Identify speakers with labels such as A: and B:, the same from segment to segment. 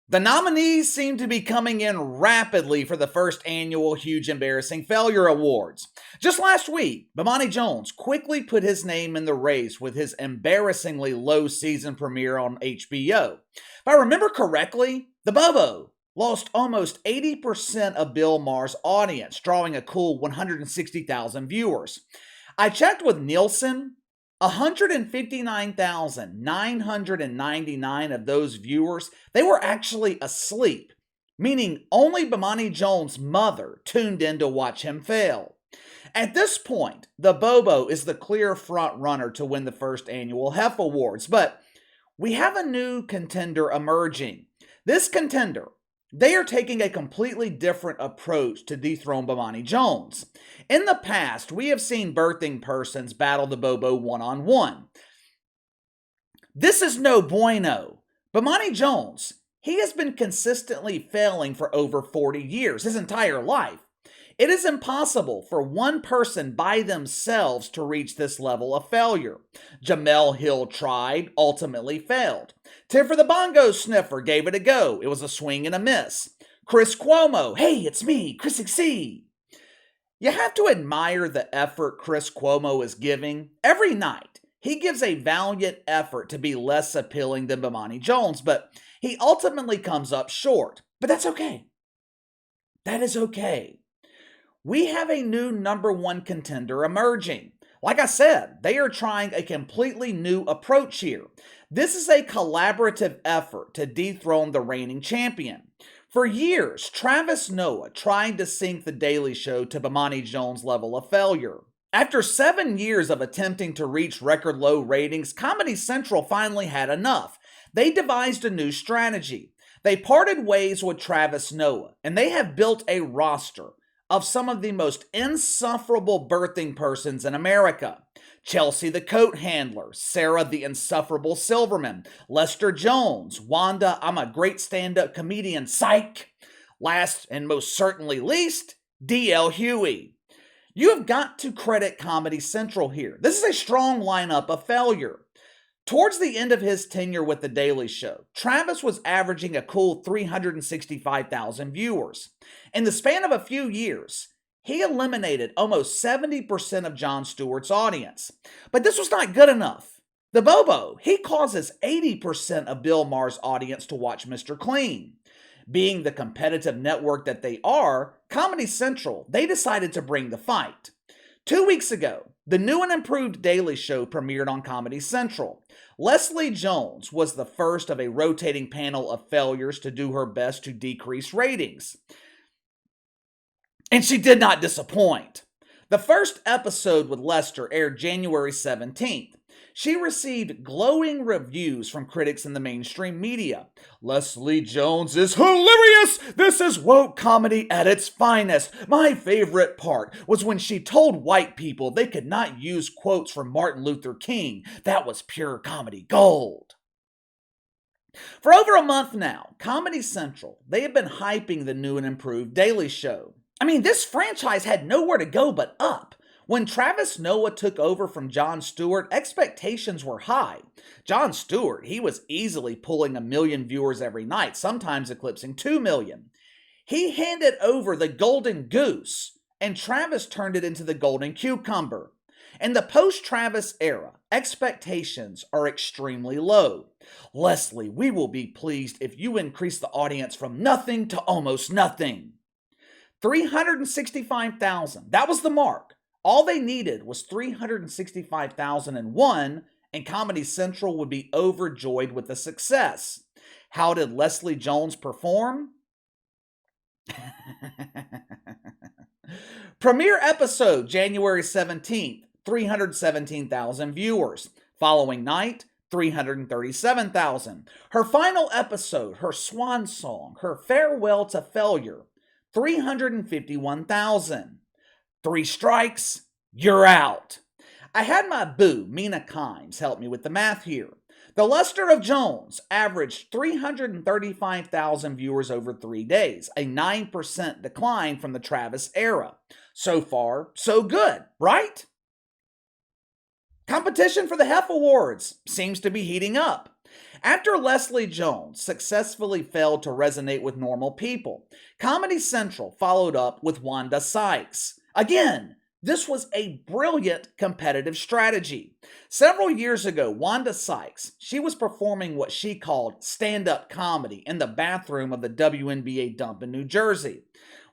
A: The nominees seem to be coming in rapidly for the first annual Huge Embarrassing Failure Awards. Just last week, Bomani Jones quickly put his name in the race with his embarrassingly low season premiere on HBO. If I remember correctly, the Bobo lost almost 80% of Bill Maher's audience, drawing a cool 160,000 viewers. I checked with Nielsen. 159,999 of those viewers, they were actually asleep, meaning only Bomani Jones' mother tuned in to watch him fail. At this point, the Bobo is the clear front runner to win the first annual Hef Awards, but we have a new contender emerging. This contender, they are taking a completely different approach to dethrone Bomani Jones. In the past, we have seen birthing persons battle the Bobo one-on-one. This is no bueno. Bomani Jones, he has been consistently failing for over 40 years, his entire life. It is impossible for one person by themselves to reach this level of failure. Jamel Hill tried, ultimately failed. Tiffer the Bongo Sniffer gave it a go. It was a swing and a miss. Chris Cuomo, hey, it's me, Chris C. You have to admire the effort Chris Cuomo is giving. Every night, he gives a valiant effort to be less appealing than Bomani Jones, but he ultimately comes up short. But that's okay. That is okay. We have a new number one contender emerging. Like I said, they are trying a completely new approach here. This is a collaborative effort to dethrone the reigning champion. For years, Travis Noah tried to sink The Daily Show to Bomani Jones' level of failure. After 7 years of attempting to reach record low ratings, Comedy Central finally had enough. They devised a new strategy. They parted ways with Travis Noah, and they have built a roster of some of the most insufferable birthing persons in America. Chelsea the Coat Handler, Sarah the Insufferable Silverman, Lester Jones, Wanda, I'm a great stand-up comedian, Sykes. Last and most certainly least, D.L. Huey. You have got to credit Comedy Central here. This is a strong lineup of failure. Towards the end of his tenure with The Daily Show, Travis was averaging a cool 365,000 viewers. In the span of a few years, he eliminated almost 70% of Jon Stewart's audience. But this was not good enough. The Bobo, he causes 80% of Bill Maher's audience to watch Mr. Clean. Being the competitive network that they are, Comedy Central, they decided to bring the fight. 2 weeks ago, the new and improved Daily Show premiered on Comedy Central. Leslie Jones was the first of a rotating panel of failures to do her best to decrease ratings. And she did not disappoint. The first episode with Lester aired January 17th. She received glowing reviews from critics in the mainstream media. Leslie Jones is hilarious! This is woke comedy at its finest. My favorite part was when she told white people they could not use quotes from Martin Luther King. That was pure comedy gold. For over a month now, Comedy Central, they have been hyping the new and improved Daily Show. I mean, this franchise had nowhere to go but up. When Travis Noah took over from Jon Stewart, expectations were high. Jon Stewart, he was easily pulling 1 million viewers every night, sometimes eclipsing 2 million. He handed over the golden goose, and Travis turned it into the golden cucumber. In the post-Travis era, expectations are extremely low. Leslie, we will be pleased if you increase the audience from nothing to almost nothing. 365,000, that was the mark. All they needed was 365,001, and Comedy Central would be overjoyed with the success. How did Leslie Jones perform? Premiere episode, January 17th, 317,000 viewers. Following night, 337,000. Her final episode, her swan song, her farewell to failure, 351,000. 3 strikes, you're out. I had my boo, Mina Kimes, help me with the math here. The Lester of Jones averaged 335,000 viewers over 3 days, a 9% decline from the Travis era. So far, so good, right? Competition for the Hef Awards seems to be heating up. After Leslie Jones successfully failed to resonate with normal people, Comedy Central followed up with Wanda Sykes. Again, this was a brilliant competitive strategy. Several years ago, Wanda Sykes, she was performing what she called stand-up comedy in the bathroom of the WNBA dump in New Jersey.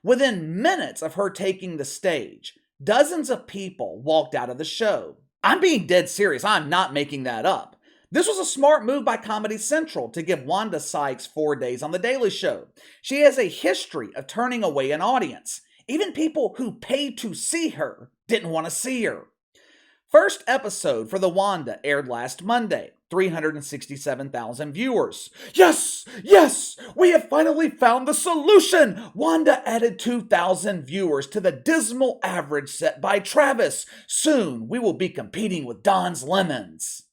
A: Within minutes of her taking the stage, dozens of people walked out of the show. I'm being dead serious. I'm not making that up. This was a smart move by Comedy Central to give Wanda Sykes 4 days on The Daily Show. She has a history of turning away an audience. Even people who paid to see her didn't want to see her. First episode for the Wanda aired last Monday, 367,000 viewers. Yes, we have finally found the solution. Wanda added 2,000 viewers to the dismal average set by Travis. Soon we will be competing with Don's Lemons.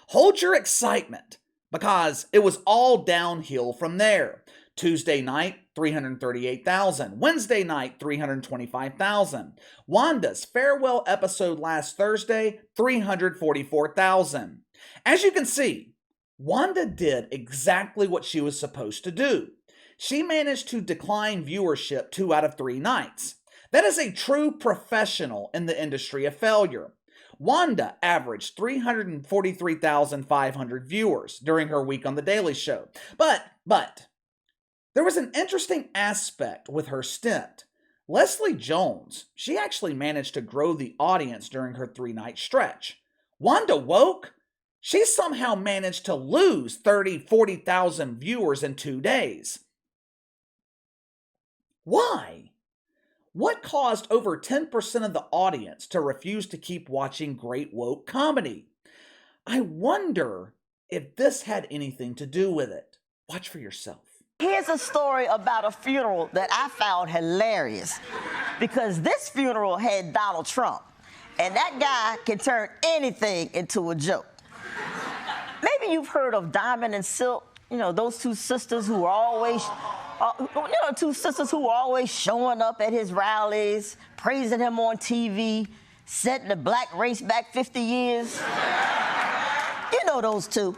A: Hold your excitement, because it was all downhill from there. Tuesday night, 338,000. Wednesday night, 325,000. Wanda's farewell episode last Thursday, 344,000. As you can see, Wanda did exactly what she was supposed to do. She managed to decline viewership 2 out of 3 nights. That is a true professional in the industry of failure. Wanda averaged 343,500 viewers during her week on The Daily Show. But there was an interesting aspect with her stint. Leslie Jones, she actually managed to grow the audience during her 3-night stretch. Wanda woke? She somehow managed to lose 40,000 viewers in 2 days. Why? What caused over 10% of the audience to refuse to keep watching great woke comedy? I wonder if this had anything to do with it. Watch for yourself.
B: Here's a story about a funeral that I found hilarious, because this funeral had Donald Trump, and that guy can turn anything into a joke. Maybe you've heard of Diamond and Silk, those two sisters who are always, showing up at his rallies, praising him on TV, setting the black race back 50 years. You know those two.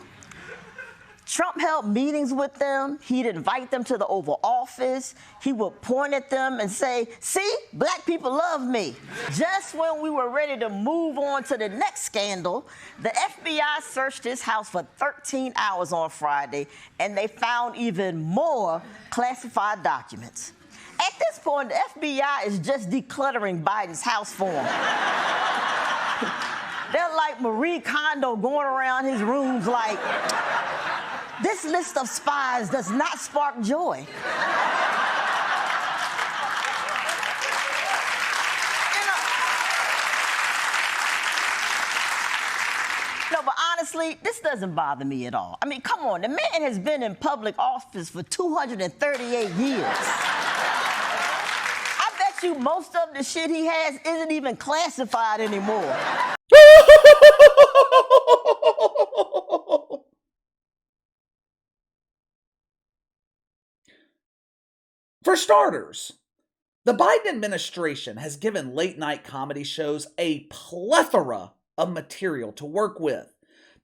B: Trump held meetings with them. He'd invite them to the Oval Office. He would point at them and say, "See, black people love me." Just when we were ready to move on to the next scandal, the FBI searched his house for 13 hours on Friday, and they found even more classified documents. At this point, the FBI is just decluttering Biden's house for him. They're like Marie Kondo going around his rooms like, "This list of spies does not spark joy." But honestly, this doesn't bother me at all. I mean, come on, the man has been in public office for 238 years. I bet you most of the shit he has isn't even classified anymore.
A: For starters, the Biden administration has given late-night comedy shows a plethora of material to work with.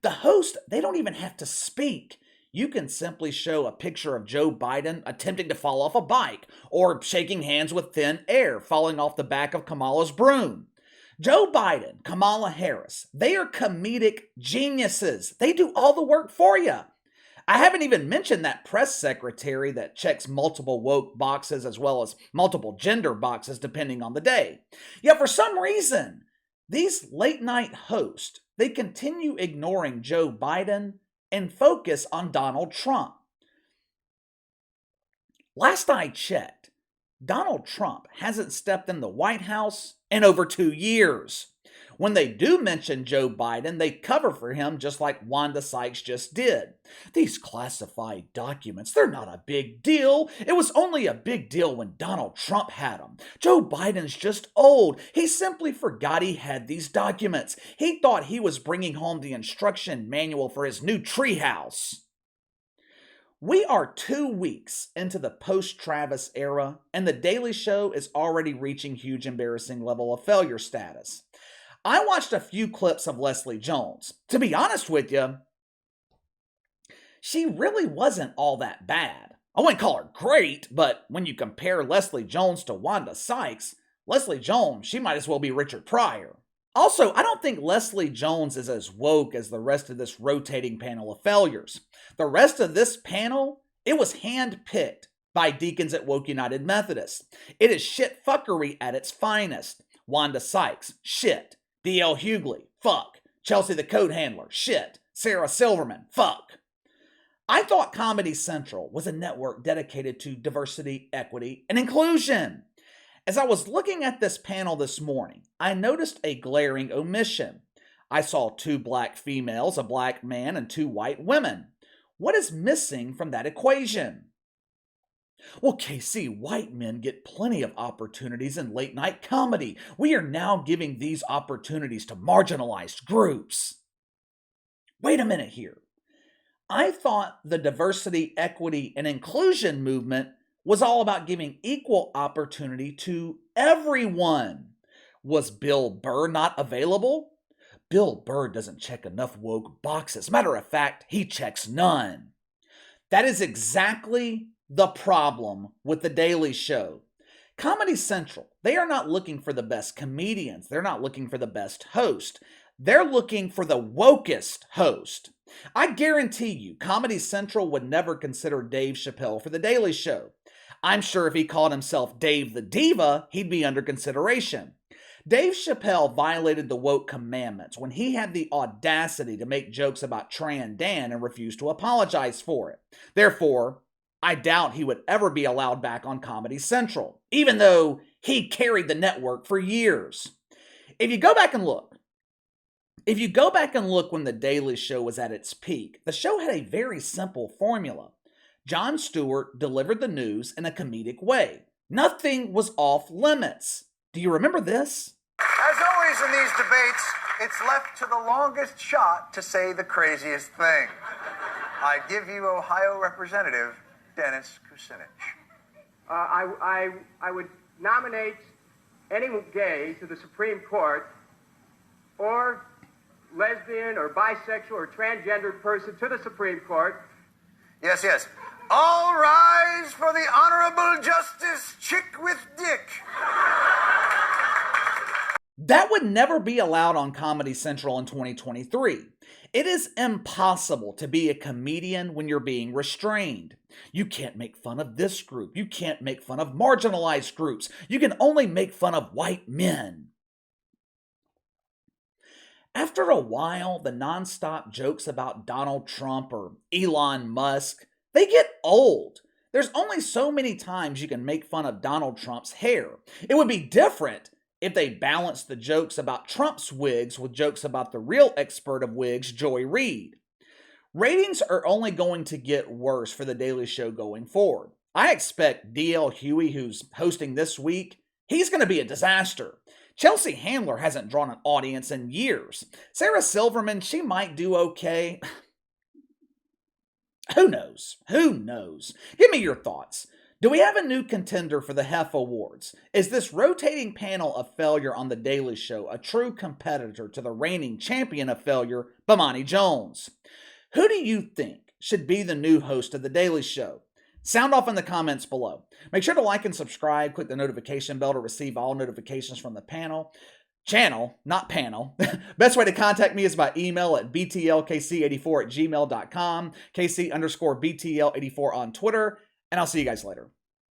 A: The hosts, they don't even have to speak. You can simply show a picture of Joe Biden attempting to fall off a bike or shaking hands with thin air falling off the back of Kamala's broom. Joe Biden, Kamala Harris, they are comedic geniuses. They do all the work for you. I haven't even mentioned that press secretary that checks multiple woke boxes as well as multiple gender boxes depending on the day. Yet for some reason, these late-night hosts, they continue ignoring Joe Biden and focus on Donald Trump. Last I checked, Donald Trump hasn't stepped in the White House in over 2 years. When they do mention Joe Biden, they cover for him just like Wanda Sykes just did. These classified documents, they're not a big deal. It was only a big deal when Donald Trump had them. Joe Biden's just old. He simply forgot he had these documents. He thought he was bringing home the instruction manual for his new treehouse. We are 2 weeks into the post-Travis era, and The Daily Show is already reaching huge embarrassing level of failure status. I watched a few clips of Leslie Jones. To be honest with you, She really wasn't all that bad. I wouldn't call her great, but when you compare Leslie Jones to Wanda Sykes, Leslie Jones, she might as well be Richard Pryor. Also, I don't think Leslie Jones is as woke as the rest of this rotating panel of failures. The rest of this panel, it was hand-picked by deacons at Woke United Methodist. It is shit fuckery at its finest. Wanda Sykes, shit. D.L. Hughley, fuck. Chelsea the Code Handler, shit. Sarah Silverman, fuck. I thought Comedy Central was a network dedicated to diversity, equity, and inclusion. As I was looking at this panel this morning, I noticed a glaring omission. I saw 2 black females, a black man, and 2 white women. What is missing from that equation? Well, KC, white men get plenty of opportunities in late night comedy. We are now giving these opportunities to marginalized groups. Wait a minute here. I thought the diversity, equity, and inclusion movement was all about giving equal opportunity to everyone. Was Bill Burr not available? Bill Burr doesn't check enough woke boxes. Matter of fact, he checks none. That is exactly the problem with The Daily Show. Comedy Central, they are not looking for the best comedians. They're not looking for the best host. They're looking for the wokest host. I guarantee you, Comedy Central would never consider Dave Chappelle for The Daily Show. I'm sure if he called himself Dave the Diva, he'd be under consideration. Dave Chappelle violated the woke commandments when he had the audacity to make jokes about Tran Dan and refused to apologize for it. Therefore, I doubt he would ever be allowed back on Comedy Central, even though he carried the network for years. If you go back and look when The Daily Show was at its peak, the show had a very simple formula. Jon Stewart delivered the news in a comedic way. Nothing was off limits. Do you remember this?
C: As always in these debates, it's left to the longest shot to say the craziest thing. I give you Ohio Representative Dennis Kucinich.
D: I would nominate any gay to the Supreme Court, or lesbian or bisexual or transgendered person to the Supreme Court.
C: Yes, yes. All rise for the Honorable Justice Chick with Dick.
A: That would never be allowed on Comedy Central in 2023. It is impossible to be a comedian when you're being restrained. You can't make fun of this group. You can't make fun of marginalized groups. You can only make fun of white men. After a while, the nonstop jokes about Donald Trump or Elon Musk, they get old. There's only so many times you can make fun of Donald Trump's hair. It would be different if they balanced the jokes about Trump's wigs with jokes about the real expert of wigs, Joy Reid. Ratings are only going to get worse for The Daily Show going forward. I expect D.L. Huey, who's hosting this week, he's going to be a disaster. Chelsea Handler hasn't drawn an audience in years. Sarah Silverman, she might do okay. Who knows? Who knows? Give me your thoughts. Do we have a new contender for the Hef Awards? Is this rotating panel of failure on The Daily Show a true competitor to the reigning champion of failure, Bomani Jones? Who do you think should be the new host of The Daily Show? Sound off in the comments below. Make sure to like and subscribe. Click the notification bell to receive all notifications from the channel, not panel. Best way to contact me is by email at btlkc84@gmail.com, KC_BTL84 on Twitter, and I'll see you guys later.